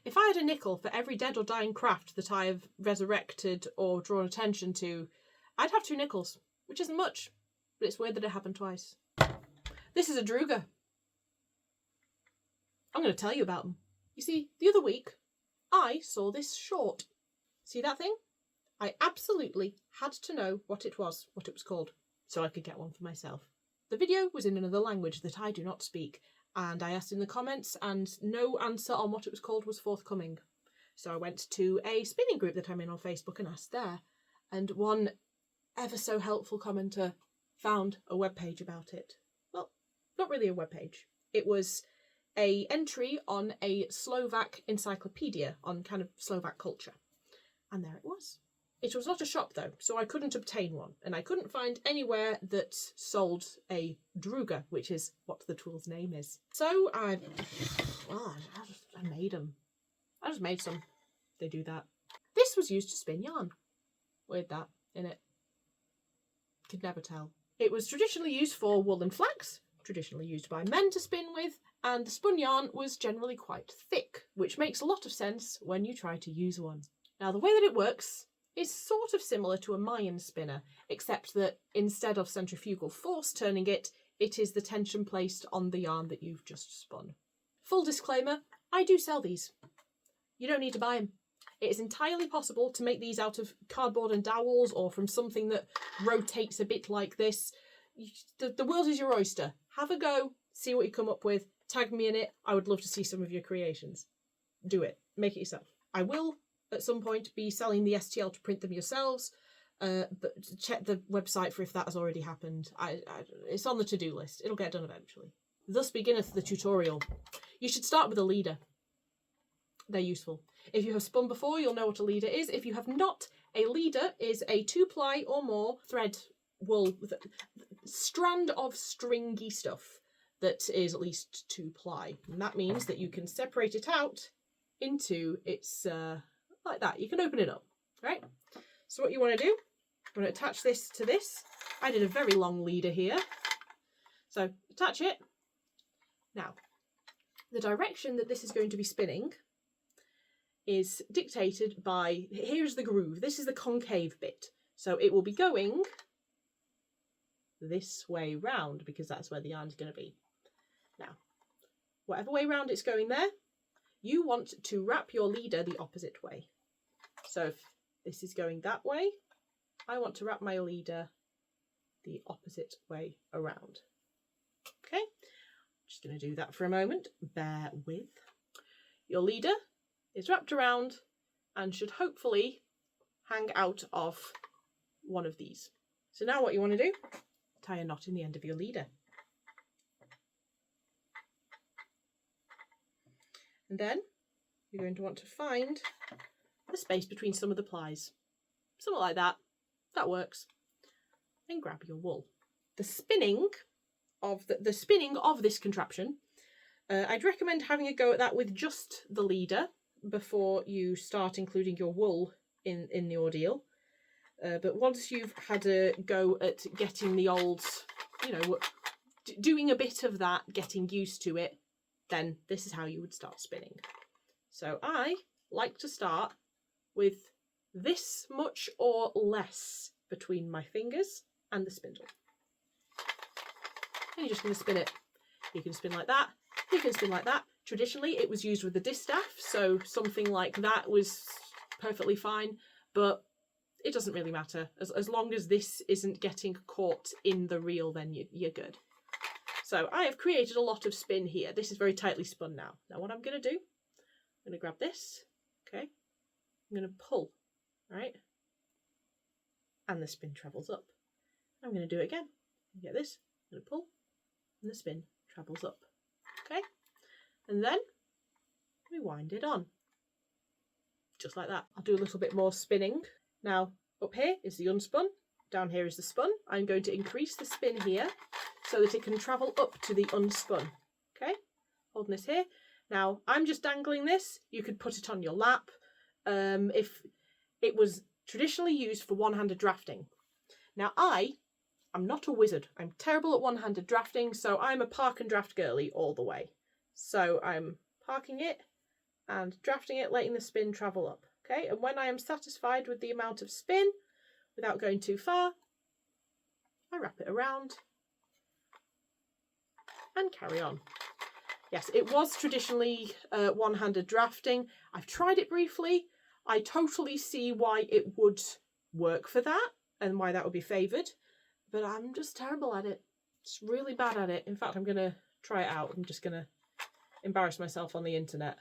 If I had a nickel for every dead or dying craft that I have resurrected or drawn attention to, I'd have 2 nickels, which isn't much, but it's weird that it happened twice. This is a Druga. I'm going to tell you about them. You see, the other week, I saw this short. See that thing? I absolutely had to know what it was called, so I could get one for myself. The video was in another language that I do not speak, and I asked in the comments, and no answer on what it was called was forthcoming. So I went to a spinning group that I'm in on Facebook and asked there, and one ever so helpful commenter found a webpage about it. Well, not really a webpage. It was an entry on a Slovak encyclopedia on kind of Slovak culture. And there it was. It was not a shop though, so I couldn't obtain one, and I couldn't find anywhere that sold a Druga, which is what the tool's name is. So I made them. I just made some. They do that. This was used to spin yarn. Weird that, innit? Could never tell. It was traditionally used for wool and flax, traditionally used by men to spin with, and the spun yarn was generally quite thick, which makes a lot of sense when you try to use one. Now the way that it works is sort of similar to a Mayan spinner, except that instead of centrifugal force turning it, it is the tension placed on the yarn that you've just spun. Full disclaimer, I do sell these. You don't need to buy them. It is entirely possible to make these out of cardboard and dowels or from something that rotates a bit like this. The world is your oyster. Have a go, see what you come up with, tag me in it. I would love to see some of your creations. Do it. Make it yourself. I will at some point be selling the STL to print them yourselves, but check the website for if that has already happened. It's on the to-do list. It'll get done eventually. Thus beginneth the tutorial. You should start with a leader. They're useful. If you have spun before, you'll know what a leader is. If you have not, a leader is a 2-ply or more thread wool strand of stringy stuff that is at least 2-ply. And that means that you can separate it out into its like that. You can open it up, right? So what you want to do, you want to attach this to this. I did a very long leader here. So attach it. Now, the direction that this is going to be spinning is dictated by, here's the groove. This is the concave bit. So it will be going this way round because that's where the yarn is going to be. Now, whatever way round it's going there, you want to wrap your leader the opposite way. So if this is going that way, I want to wrap my leader the opposite way around. Okay, just going to do that for a moment. Bear with. Your leader is wrapped around and should hopefully hang out of one of these. So now what you want to do, tie a knot in the end of your leader. And then you're going to want to find the space between some of the plies. Something like that. That works. Then grab your wool. The spinning of this contraption, I'd recommend having a go at that with just the leader before you start including your wool in the ordeal. But once you've had a go at getting the old, doing a bit of that, getting used to it, then this is how you would start spinning. So I like to start with this much or less between my fingers and the spindle. And you're just going to spin it. You can spin like that. You can spin like that. Traditionally, it was used with the distaff, so something like that was perfectly fine, but it doesn't really matter. As long as this isn't getting caught in the reel, then you're good. So I have created a lot of spin here. This is very tightly spun now. Now what I'm going to do, I'm going to grab this, okay? I'm going to pull, right? And the spin travels up. I'm going to do it again. You get this? I'm going to pull, and the spin travels up, okay? And then we wind it on, just like that. I'll do a little bit more spinning. Now, up here is the unspun, down here is the spun. I'm going to increase the spin here so that it can travel up to the unspun, okay? Holding this here. Now, I'm just dangling this. You could put it on your lap. If it was traditionally used for one-handed drafting. Now, I'm not a wizard. I'm terrible at one-handed drafting, so I'm a park and draft girly all the way. So I'm parking it and drafting it, letting the spin travel up. Okay, and when I am satisfied with the amount of spin, without going too far, I wrap it around and carry on. Yes, it was traditionally one-handed drafting. I've tried it briefly. I totally see why it would work for that and why that would be favoured, but I'm just terrible at it. Just really bad at it. In fact, I'm going to try it out. I'm just going to embarrass myself on the internet.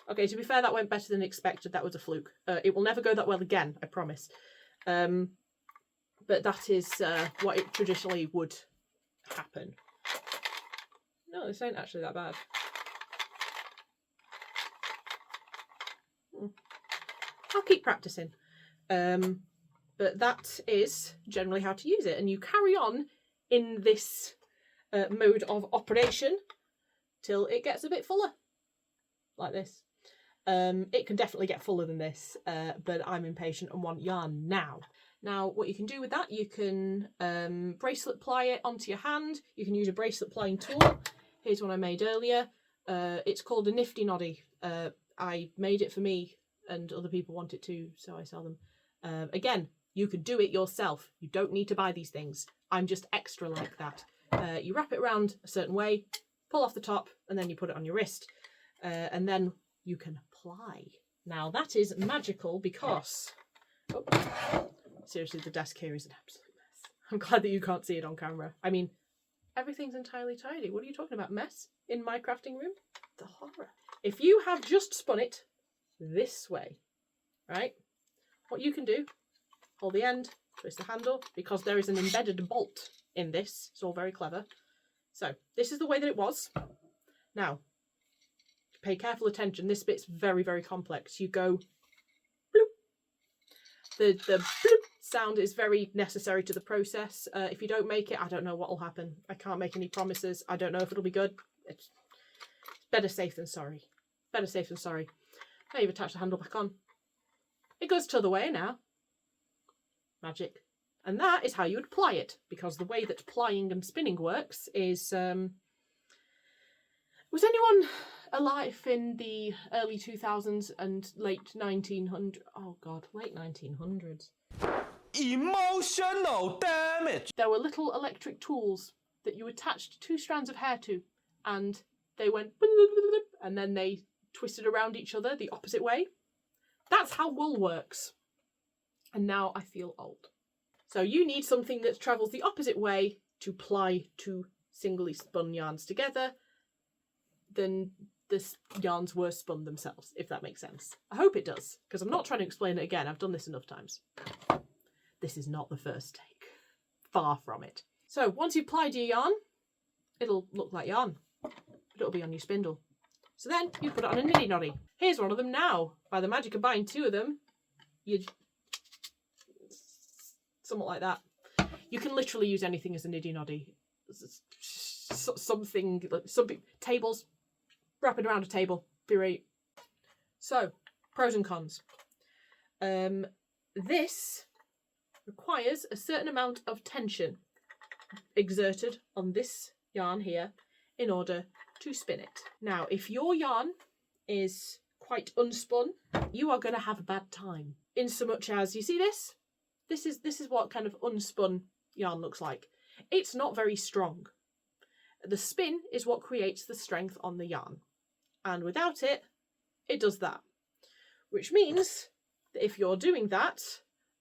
Okay, to be fair, that went better than expected. That was a fluke. It will never go that well again, I promise. But that is what it traditionally would happen. No, this ain't actually that bad. I'll keep practicing. But that is generally how to use it. And you carry on in this mode of operation till it gets a bit fuller. Like this. It can definitely get fuller than this, but I'm impatient and want yarn now. Now, what you can do with that, you can bracelet ply it onto your hand. You can use a bracelet plying tool. Here's one I made earlier. It's called a Nifty Noddy. I made it for me and other people want it too, so I sell them. Again, you could do it yourself. You don't need to buy these things. I'm just extra like that. You wrap it around a certain way, pull off the top, and then you put it on your wrist. And then you can ply. Now that is magical because, oh, seriously, the desk here is an absolute mess. I'm glad that you can't see it on camera. I mean, everything's entirely tidy. What are you talking about? Mess in my crafting room? The horror. If you have just spun it this way, right, what you can do, hold the end, twist the handle, because there is an embedded bolt in this. It's all very clever. So this is the way that it was. Now, pay careful attention. This bit's very, very complex. You go bloop. The bloop sound is very necessary to the process. If you don't make it, I don't know what will happen. I can't make any promises. I don't know if it'll be good. It's better safe than sorry. Better safe than sorry. Now you've attached the handle back on. It goes the other way now. Magic. And that is how you would ply it, because the way that plying and spinning works is... was anyone alive in the early 2000s and late 1900s? Oh god, late 1900s. Emotional damage! There were little electric tools that you attached 2 strands of hair to, and they went and then they twisted around each other the opposite way. That's how wool works. And now I feel old. So you need something that travels the opposite way to ply 2 singly spun yarns together than the yarns were spun themselves, if that makes sense. I hope it does, because I'm not trying to explain it again. I've done this enough times. This is not the first take. Far from it. So once you've plied your yarn, it'll look like yarn, but it'll be on your spindle. So then you put it on a niddy noddy. Here's one of them now. By the magic of buying 2 of them, you somewhat like that. You can literally use anything as a niddy noddy. Something, some tables, wrap it around a table, be right. So, pros and cons. This requires a certain amount of tension exerted on this yarn here in order to spin it. Now, if your yarn is quite unspun, you are going to have a bad time. In so much as, you see this? This is what kind of unspun yarn looks like. It's not very strong. The spin is what creates the strength on the yarn. And without it, it does that. Which means that if you're doing that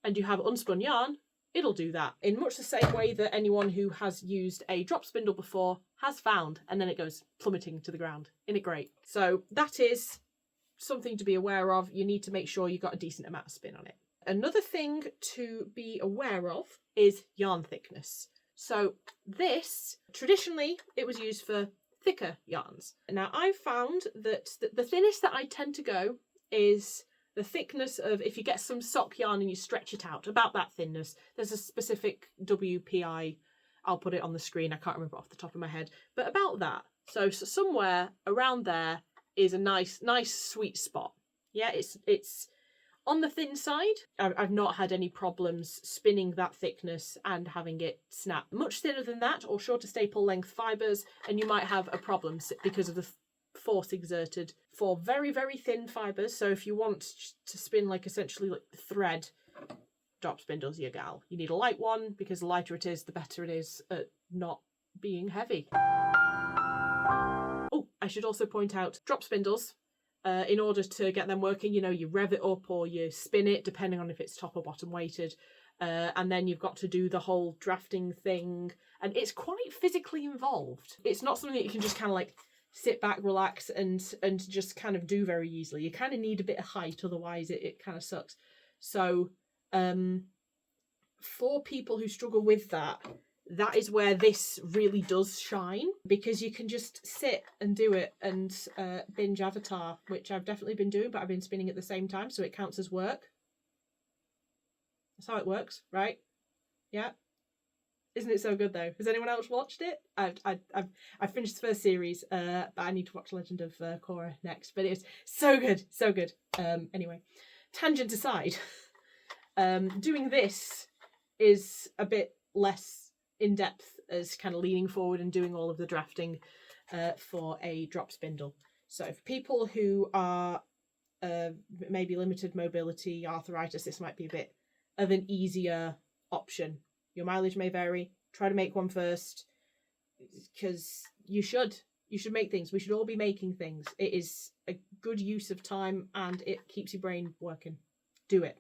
and you have unspun yarn, it'll do that. In much the same way that anyone who has used a drop spindle before has found, and then it goes plummeting to the ground. Isn't it great? So that is something to be aware of. You need to make sure you've got a decent amount of spin on it. Another thing to be aware of is yarn thickness. So this, traditionally, it was used for thicker yarns. Now I've found that the thinnest that I tend to go is the thickness of, if you get some sock yarn and you stretch it out, about that thinness. There's a specific WPI, I'll put it on the screen, I can't remember off the top of my head, but about that. So somewhere around there is a nice sweet spot. Yeah, it's On the thin side, I've not had any problems spinning that thickness and having it snap. Much thinner than that or shorter staple length fibres, and you might have a problem because of the force exerted. For very, very thin fibres, so if you want to spin like essentially like thread, drop spindle's your gal. You need a light one because the lighter it is, the better it is at not being heavy. Oh, I should also point out drop spindles. In order to get them working, you know, you rev it up or you spin it, depending on if it's top or bottom weighted. And then you've got to do the whole drafting thing. And it's quite physically involved. It's not something that you can just kind of like sit back, relax, and just kind of do very easily. You kind of need a bit of height, otherwise it kind of sucks. So for people who struggle with that, that is where this really does shine, because you can just sit and do it and binge Avatar, which I've definitely been doing, but I've been spinning at the same time, so it counts as work. That's how it works, right? Yeah. Isn't it so good though? Has anyone else watched it? I've finished the first series, but I need to watch Legend of Korra next. But it's so good, so good. Anyway, tangent aside, doing this is a bit less in depth as kind of leaning forward and doing all of the drafting for a drop spindle. So for people who are maybe limited mobility, arthritis, this might be a bit of an easier option. Your mileage may vary. Try to make one first, because you should make things. We should all be making things. It is a good use of time and it keeps your brain working. Do it.